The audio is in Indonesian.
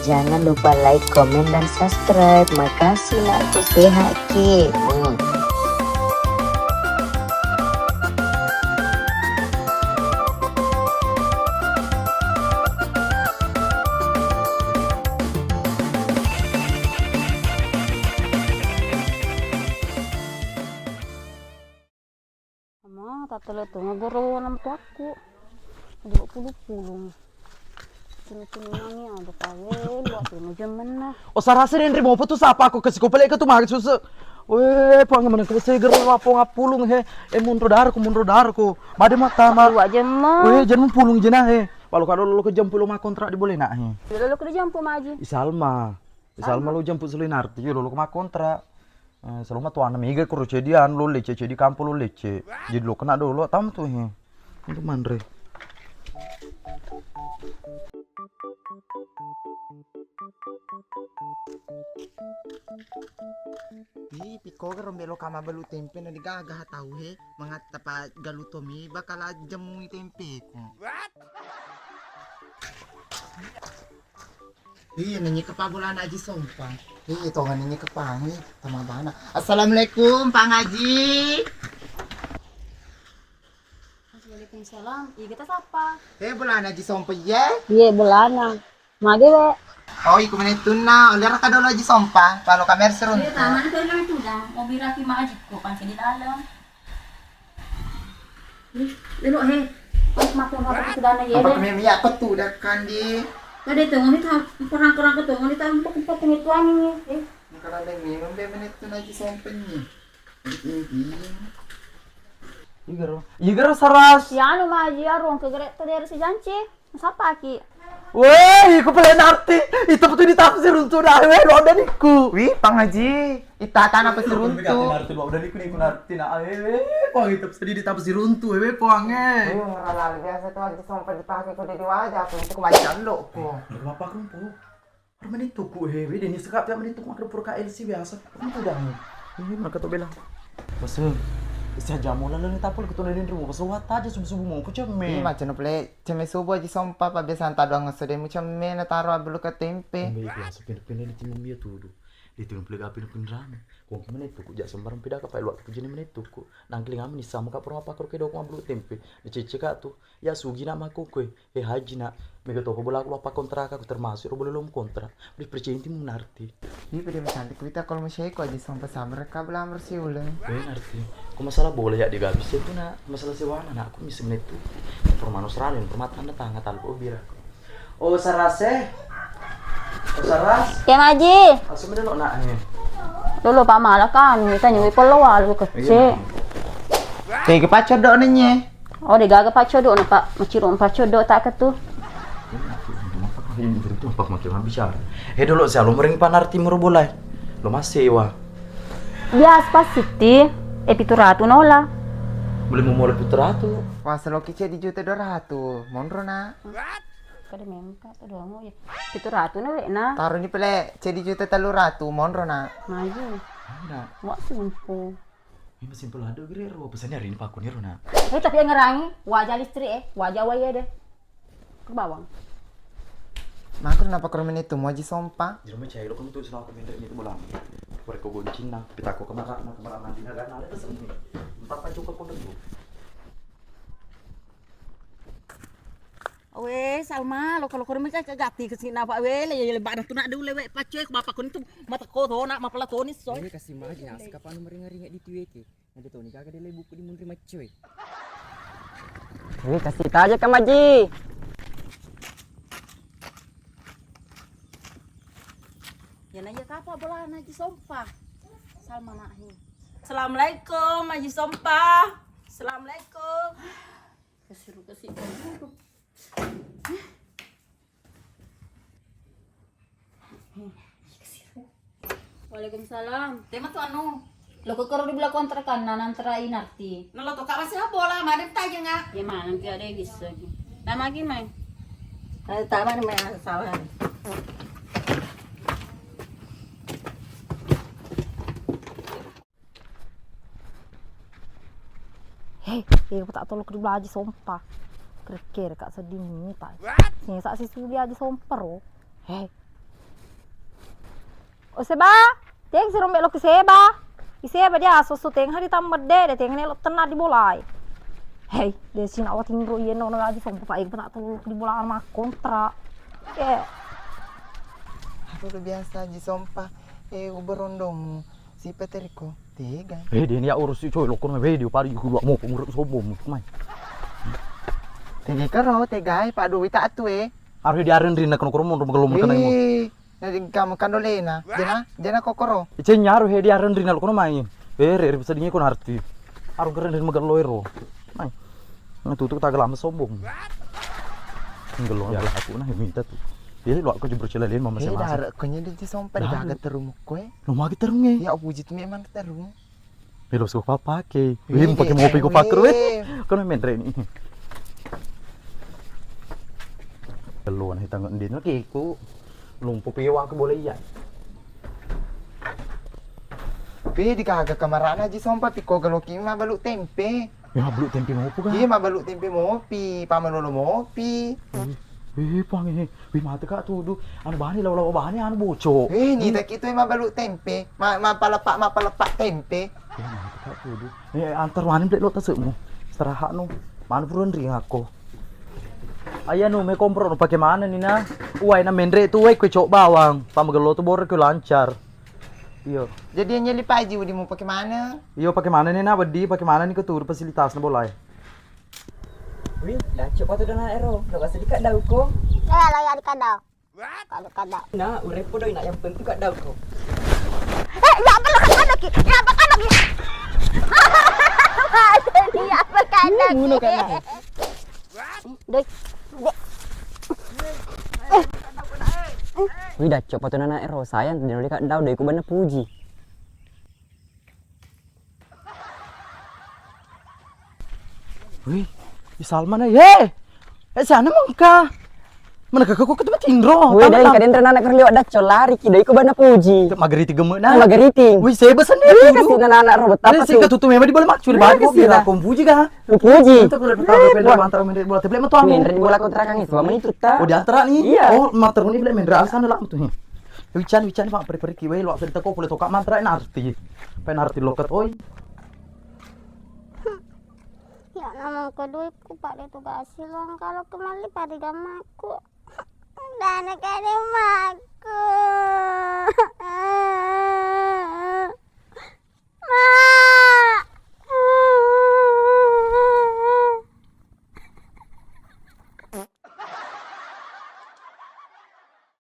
Jangan lupa like, komen, dan subscribe. Makasih nak aku sehat ki. Mama, tata leto ngagoro nama tuaku. Dua puluh. Cuma nani ada kawin, buat ini zaman nah. O sarasa rin rin mo po to sa apa ko kasi ko pala ikaw tumagit susa. Weh, pang man ko sa garo nga po nga pulong he. Munro dar ko. Made mata ma. Dua jam mah. Weh, jan mo pulong jena he. Walau kalau lo ke jam pulong ma kontrak di boleh nak he. Lalu kerja jam maji. Isalma lo jam pulong sulinarti lo ma kontrak. Selama tuan amiga ko cedian lo lece cedi kampo lo lece. Jadi lo kena dulu tam tuh he. Untuk mandre. Di piko rombelo kama balu tempe na digagah tahu he mangat tapa galutomi bakal jamu tempe ko. Iya nanyi kepabulan aji sompa. Iya tongan nanyi kepangi tama bana. Assalamualaikum Pak Ngaji. Waalaikumsalam. Iya kita siapa? Bulan aji sompa ya. Iya belana. Mage we. Oh iku menituna oleh raka dulu aji sompa. Kalau kamer serun. Iya taman itu yang itu dah. Mobil raki maji ko panci di dalam. Lalu he. Pas makan apa sudah na Apa yele. kami miya petu dak kandi. Tadi tuh ngi tam perang-perang ke tuh ngi tam empat itu ani. Kalau ada minum dia menituna aji sompa ni. Iya garo saras. Si anu maji arung ke gere tadi si janci. Siapa ki? Weh, ko pala narti. Itu betul ditafsir untuk dah weh lo dan iku. Wih, Pak Ngaji, itatan apa seruntu? Narti lo dan iku ni ko narti na ko itu sedih ditafsir untuk weh ko ange. Ngalal biasa tuh aja sampai dipakai kode di wajah aku untuk kebanyakan lo ko. Apa kau po? Orang menit ku hewe deni sekap ya menit ku makro pur KLC biasa. Itu dah. Ini mereka tuh bilang. Pasal Isa jamu lalu ni tapol keturunan rumah pesawat aja subuh-subuh mau pucam Ini me. macam ple ceme subuh aja sompa pa biasa anta doang ngesede macam me na taruh belu ke tempe. Baik biasa pindah di timum dia tuh. Di timum pelega pin rame. Kung menit tuh jak sembarang pida ka pai luak tu jenis menit tuh. Nangkling amin ni sama ka pro apa kro kedok ma blu tempe. Dicece ka tuh. Ya sugi na maku kue. Haji na. Mega to ko bola ko apa kontrak aku termasuk ro boleh lom kontrak. Beri percaya inti mun arti. Ini pada macam kita kalau masih ko aja sompa sama mereka belam bersih ulang. Arti. Kau masalah boleh ya digabis itu nak masalah sewana nak aku misi menit tuh. Permano Australian permatan datang ngatal ko bira. Oh sarase. Oh saras. Ya maji. Asum dia lo nak he. Dulu Pak Malah kan, kita nyuwi peluar lu kecil. Tege pacar dok nenye. Oh, digaga Pak Codok na Pak, macirong Pak Codok tak ketu. Ini itu apa macam bicara. Dulu saya lo mering panarti merobolai. Lo masih wa. Bias Pak Siti, epituratu nola. Boleh mau mulai putra tuh. Wah selo kice di juta 200. Monro na. Kada memang Pak, doang ya. Epituratu na we na. Taruh ni pele ce di juta 300 monro na. Maju. Ada. Wak simpo. Ini masih simpel ada gerero. Pesannya hari ini Pak Kuniro nak. Tapi yang ngerangi wajah listrik wajah waya deh. Ke bawang. Makro napa kromen itu mau aja sompa. Jadi macam lo kamu tuh selalu minta ini bolang. Mereka goncin nang, kita kok kemarin nanti naga nale pesen ini. Empat pacu ke kode tuh. Owe Salma lo kalau kurang mereka kagati ke sini apa we le lebar tu nak dulu we pacu ke bapak kun tu mata ko to nak mapala to ni soy. Ini kasih maja kapan meringa-ringa di tuweke. Ada tuh nih kagak dia buku di menteri macuy. Ini kasih aja ke maji. Ya nanya apa bola naji sompa. Salma nak ni. Assalamualaikum Haji Sompa. Assalamualaikum. Kasih. Waalaikumsalam. Tema tu anu. Lo kekoro di belah kontrakan antara inarti. Nalo to ka masih bola madem tanya ngak. Ya mana nanti ada bisa. Nama gimana? Taman me sawan. Tak tolong ke belah Haji Sompa. Kira-kira kak sedih ni tak. Ni sak si sudi Haji Sompa ro. O seba, teng si rombe lo ke seba. Iseba dia susu teng hari tamat de teng ne lo tenat di bolai. Hei, de sina awat ingro yen no lagi som pa ing tak tulu di bola sama kontra. Aku udah biasa Ji Sompa. Berondong si Peteriko. Tega. Dia ni ya urus coy lo kono video pari ku mau ngurut sombong mai. Tega karo, tega Pak Dwi tak tu Arep diaren rina kono kono mau gelom kana mo. Jadi kamu kandolena. Jana kokoro. Ice nyaru he diaren rina lo kono mai. Re bisa dingi kono arti. Aru keren rin magal loiro. Mai. Tutuk tak gelam sombong. Ngelong ya aku nah minta tuh. Jadi lo aku jebur celalin mama sama. Dar ko nya di Sompa di dagat terumuk ko Lo mau kita runge. Ya aku jit memang terung. Lo suka papa ke. Wim pakai mopi ko paker we. Kono men re ni. Keluan hitang ndin ke ku. Lumpu piwang ke boleh ya. Di kagak kamarana Ji Sompa piko galoki mah balu tempe. Ya belum tempe mau puga. Iya mah balu tempe mopi, pamanolo mopi. Pange. Mata kak tuh anu bahani lawa bahani anu boco. Ni tak itu mah balu tempe. Ma palepak tempe. Mata kak tuh. Antar wani blek lo tasemu. Istirahat nu. Mana purun ring aku. Ayah nu me kompro nu pakai mana nih nah? Uai na mendre tu kue cok bawang. Pamagelo tu bor ke lancar. Iya. Jadi nyeli paji di mau pakai mana? Iya pakai mana nih nah wedi pakai mana nih ketur fasilitas na boleh. Wih, dah coba tu dana ero. Dah kasih dekat dah ko. Lah ya dikadau. Kalau kadau. Nah, urep podo nak yang penting kat dah ko. Ya apa lagi? Ya apa lagi? Dia apa kadau? Ngono kan. Dek. Wih, dah coba tu dana ero. Sayang dia dekat dah deh ko bana puji. Wih, di Salman ye. Sana mangka. Mana kakak kok ketemu Tindro. Wih, dah kadang anak kerliwat dah colari ki deh ko bana puji. Mageriti gemek nah. Magariting. Wih, saya besan dia. Wih, kasih anak robot apa Sih tu? ketutup memang di bola macur baju Kasih bila lah. kom puji kah? Lu puji. Kita boleh tahu pendek antara mendek bola teblek metu anu. Mendra di bola kontrakan itu, mana itu ta? Oh di antara nih. Iya. Oh mantar ini boleh mendra alasan lah metu. Wican pak peri kiwe lo cerita kok boleh tokak mantra ini arti. Penarti loket oi. Ya namun kedua ku pada tugas silang kalau kembali pada gamaku. Dan kade mak